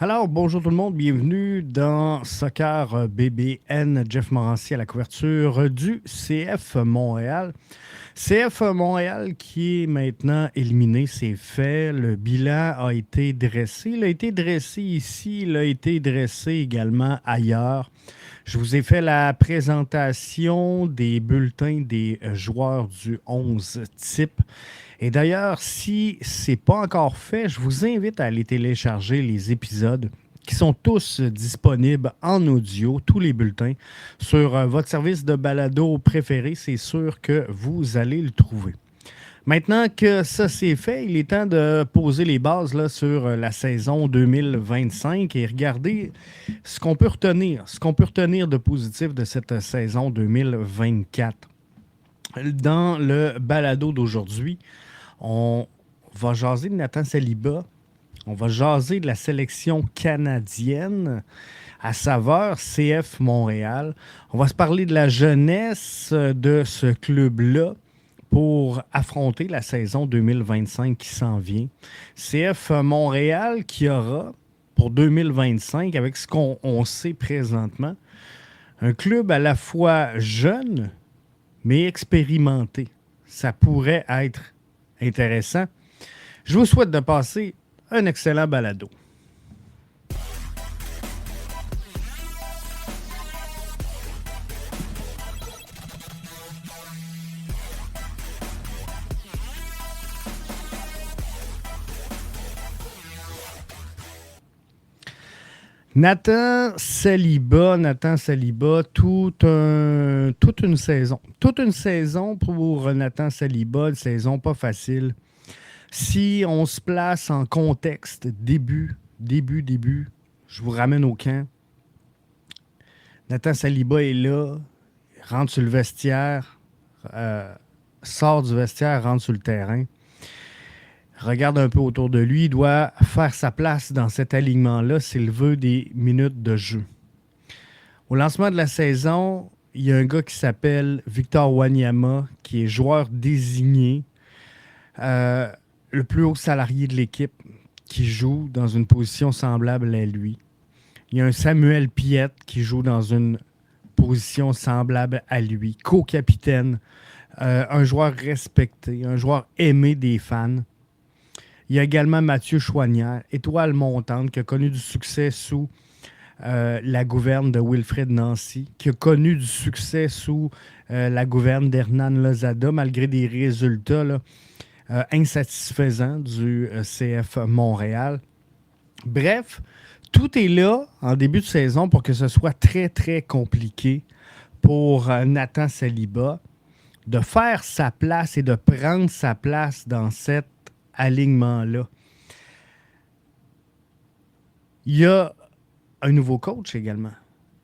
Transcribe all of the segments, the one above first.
Alors, bonjour tout le monde, bienvenue dans Soccer BBN. Jeff Morancy à la couverture du CF Montréal. CF Montréal qui est maintenant éliminé, c'est fait. Le bilan a été dressé. Il a été dressé ici, il a été dressé également ailleurs. Je vous ai fait la présentation des bulletins des joueurs du 11 type. Et d'ailleurs, si ce n'est pas encore fait, je vous invite à aller télécharger les épisodes qui sont tous disponibles en audio, tous les bulletins, sur votre service de balado préféré. C'est sûr que vous allez le trouver. Maintenant que ça c'est fait, il est temps de poser les bases là, sur la saison 2025 et regarder ce qu'on peut retenir, de positif de cette saison 2024. Dans le balado d'aujourd'hui, on va jaser de Nathan Saliba. On va jaser de la sélection canadienne à saveur CF Montréal. On va se parler de la jeunesse de ce club-là pour affronter la saison 2025 qui s'en vient. CF Montréal qui aura pour 2025, avec ce qu'on sait présentement, un club à la fois jeune mais expérimenté. Ça pourrait être intéressant. Je vous souhaite de passer un excellent balado. Nathan Saliba, toute une saison. Toute une saison pour Nathan Saliba, une saison pas facile. Si on se place en contexte, début, je vous ramène au camp. Nathan Saliba est là, rentre sur le vestiaire, sort du vestiaire, rentre sur le terrain. Regarde un peu autour de lui, il doit faire sa place dans cet alignement-là s'il veut des minutes de jeu. Au lancement de la saison, il y a un gars qui s'appelle Victor Wanyama, qui est joueur désigné, le plus haut salarié de l'équipe, qui joue dans une position semblable à lui. Il y a un Samuel Piette qui joue dans une position semblable à lui, co-capitaine, un joueur respecté, un joueur aimé des fans. Il y a également Mathieu Choinière, étoile montante, qui a connu du succès sous la gouverne de Wilfred Nancy, qui a connu du succès sous la gouverne d'Hernan Lozada, malgré des résultats là, insatisfaisants du CF Montréal. Bref, tout est là en début de saison pour que ce soit très, très compliqué pour Nathan Saliba de faire sa place et de prendre sa place dans cet alignement-là. Il y a un nouveau coach également.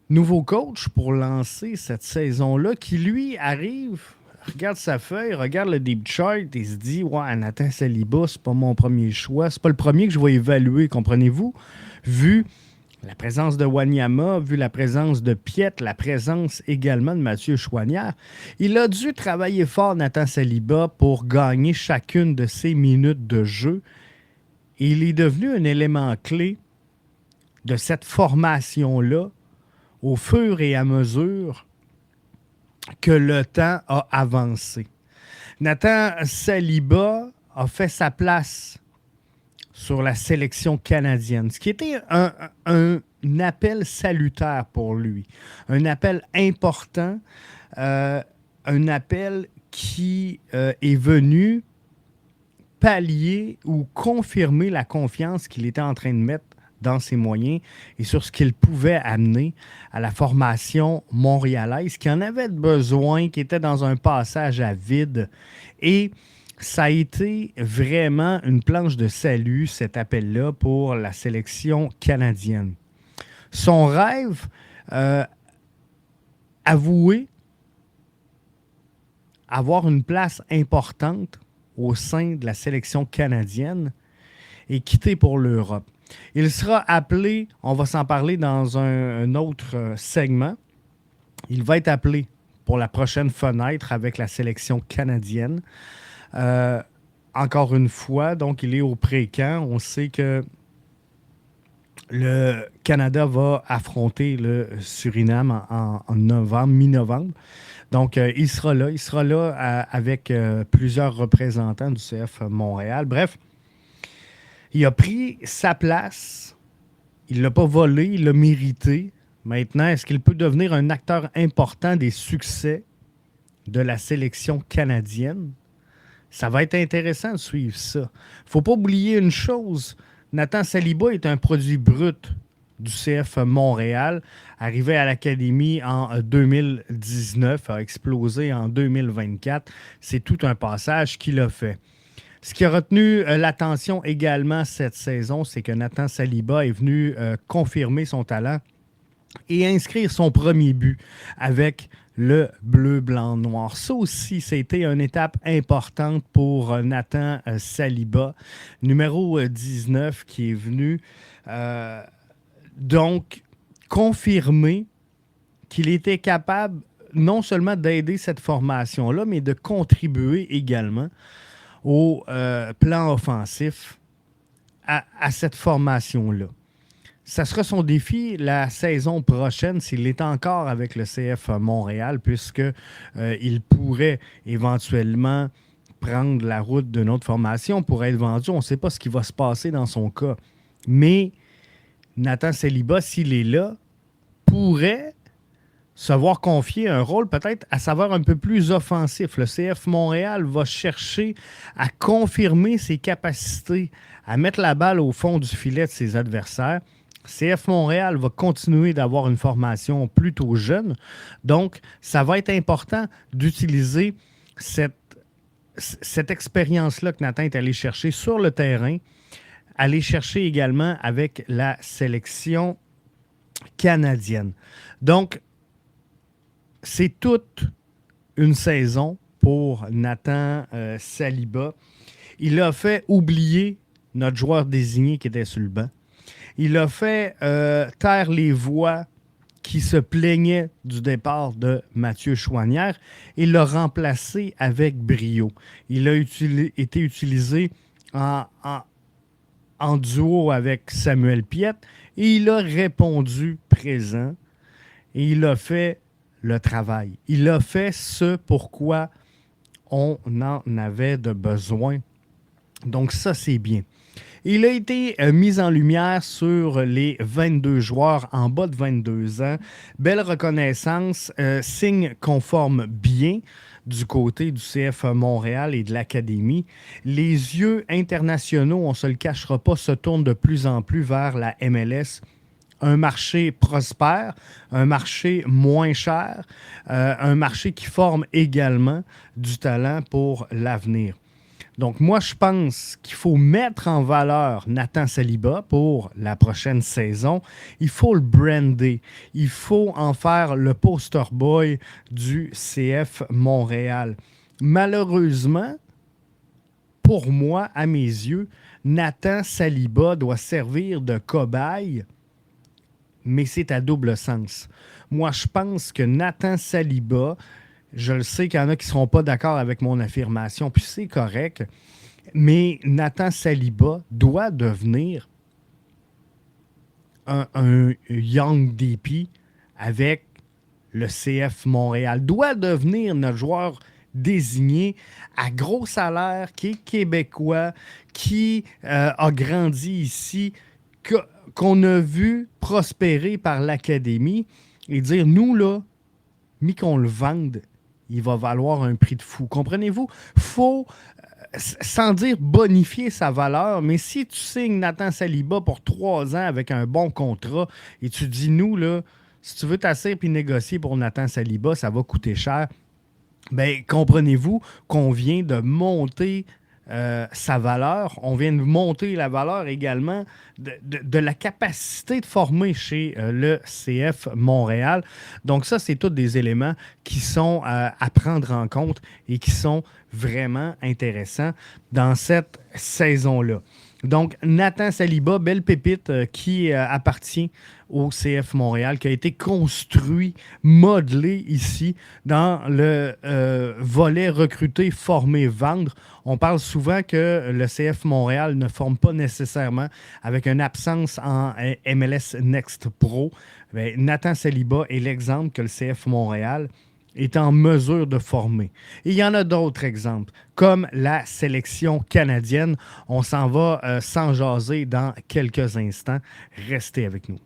Nouveau coach pour lancer cette saison-là qui, lui, arrive, regarde sa feuille, regarde le deep chart et se dit « Ouais, Nathan Saliba, c'est pas mon premier choix. C'est pas le premier que je vais évaluer, comprenez-vous? » Vu la présence de Wanyama, vu la présence de Piette, la présence également de Mathieu Choinière, il a dû travailler fort, Nathan Saliba, pour gagner chacune de ses minutes de jeu. Et il est devenu un élément clé de cette formation-là au fur et à mesure que le temps a avancé. Nathan Saliba a fait sa place sur la sélection canadienne, ce qui était un appel salutaire pour lui, un appel important, un appel qui est venu pallier ou confirmer la confiance qu'il était en train de mettre dans ses moyens et sur ce qu'il pouvait amener à la formation montréalaise qui en avait besoin, qui était dans un passage à vide. Et ça a été vraiment une planche de salut, cet appel-là, pour la sélection canadienne. Son rêve, avoué, avoir une place importante au sein de la sélection canadienne et quitter pour l'Europe. Il sera appelé, on va s'en parler dans un autre segment, il va être appelé pour la prochaine fenêtre avec la sélection canadienne. Encore une fois, donc il est au pré-camp. On sait que Le Canada va affronter le Suriname en novembre, mi-novembre. Donc, il sera là. Il sera là avec plusieurs représentants du CF Montréal. Bref, il a pris sa place. Il ne l'a pas volé, il l'a mérité. Maintenant, est-ce qu'il peut devenir un acteur important des succès de la sélection canadienne? Ça va être intéressant de suivre ça. Il ne faut pas oublier une chose. Nathan Saliba est un produit brut du CF Montréal, arrivé à l'Académie en 2019, a explosé en 2024. C'est tout un passage qu'il a fait. Ce qui a retenu l'attention également cette saison, c'est que Nathan Saliba est venu confirmer son talent et inscrire son premier but avec le bleu, blanc, noir. Ça aussi, c'était une étape importante pour Nathan Saliba, numéro 19, qui est venu donc confirmer qu'il était capable non seulement d'aider cette formation-là, mais de contribuer également au plan offensif à cette formation-là. Ça sera son défi la saison prochaine s'il est encore avec le CF Montréal, puisqu'il pourrait éventuellement prendre la route d'une autre formation pour être vendu. On ne sait pas ce qui va se passer dans son cas. Mais Nathan Saliba, s'il est là, pourrait se voir confier un rôle peut-être à savoir un peu plus offensif. Le CF Montréal va chercher à confirmer ses capacités à mettre la balle au fond du filet de ses adversaires. CF Montréal va continuer d'avoir une formation plutôt jeune. Donc, ça va être important d'utiliser cette expérience-là que Nathan est allé chercher sur le terrain, aller chercher également avec la sélection canadienne. Donc, c'est toute une saison pour Nathan Saliba. Il a fait oublier notre joueur désigné qui était sur le banc. Il a fait taire les voix qui se plaignaient du départ de Mathieu Choinière et l'a remplacé avec brio. Il a été utilisé en duo avec Samuel Piette et il a répondu présent et il a fait le travail. Il a fait ce pourquoi on en avait de besoin. Donc ça, c'est bien. Il a été mis en lumière sur les 22 joueurs en bas de 22 ans. Belle reconnaissance, signe conforme bien du côté du CF Montréal et de l'Académie. Les yeux internationaux, on ne se le cachera pas, se tournent de plus en plus vers la MLS. Un marché prospère, un marché moins cher, un marché qui forme également du talent pour l'avenir. Donc, moi, je pense qu'il faut mettre en valeur Nathan Saliba pour la prochaine saison. Il faut le brander. Il faut en faire le poster boy du CF Montréal. Malheureusement, pour moi, à mes yeux, Nathan Saliba doit servir de cobaye, mais c'est à double sens. Moi, je pense que Nathan Saliba, je le sais qu'il y en a qui ne seront pas d'accord avec mon affirmation, puis c'est correct, mais Nathan Saliba doit devenir un Young DP avec le CF Montréal, doit devenir notre joueur désigné à gros salaire, qui est québécois, qui a grandi ici, qu'on a vu prospérer par l'Académie et dire, nous, là, mis qu'on le vende, il va valoir un prix de fou. Comprenez-vous? Il faut, sans dire bonifier sa valeur, mais si tu signes Nathan Saliba pour 3 ans avec un bon contrat et tu dis, nous, là, si tu veux t'asseoir et négocier pour Nathan Saliba, ça va coûter cher. Bien, comprenez-vous qu'on vient de monter sa valeur. On vient de monter la valeur également de la capacité de former chez le CF Montréal. Donc ça, c'est tous des éléments qui sont à prendre en compte et qui sont vraiment intéressants dans cette saison-là. Donc, Nathan Saliba, belle pépite qui appartient au CF Montréal, qui a été construit, modelé ici dans le volet recruter, former, vendre. On parle souvent que le CF Montréal ne forme pas nécessairement avec une absence en MLS Next Pro. Bien, Nathan Saliba est l'exemple que le CF Montréal est en mesure de former. Et il y en a d'autres exemples, comme la sélection canadienne. On s'en va s'en jaser dans quelques instants. Restez avec nous.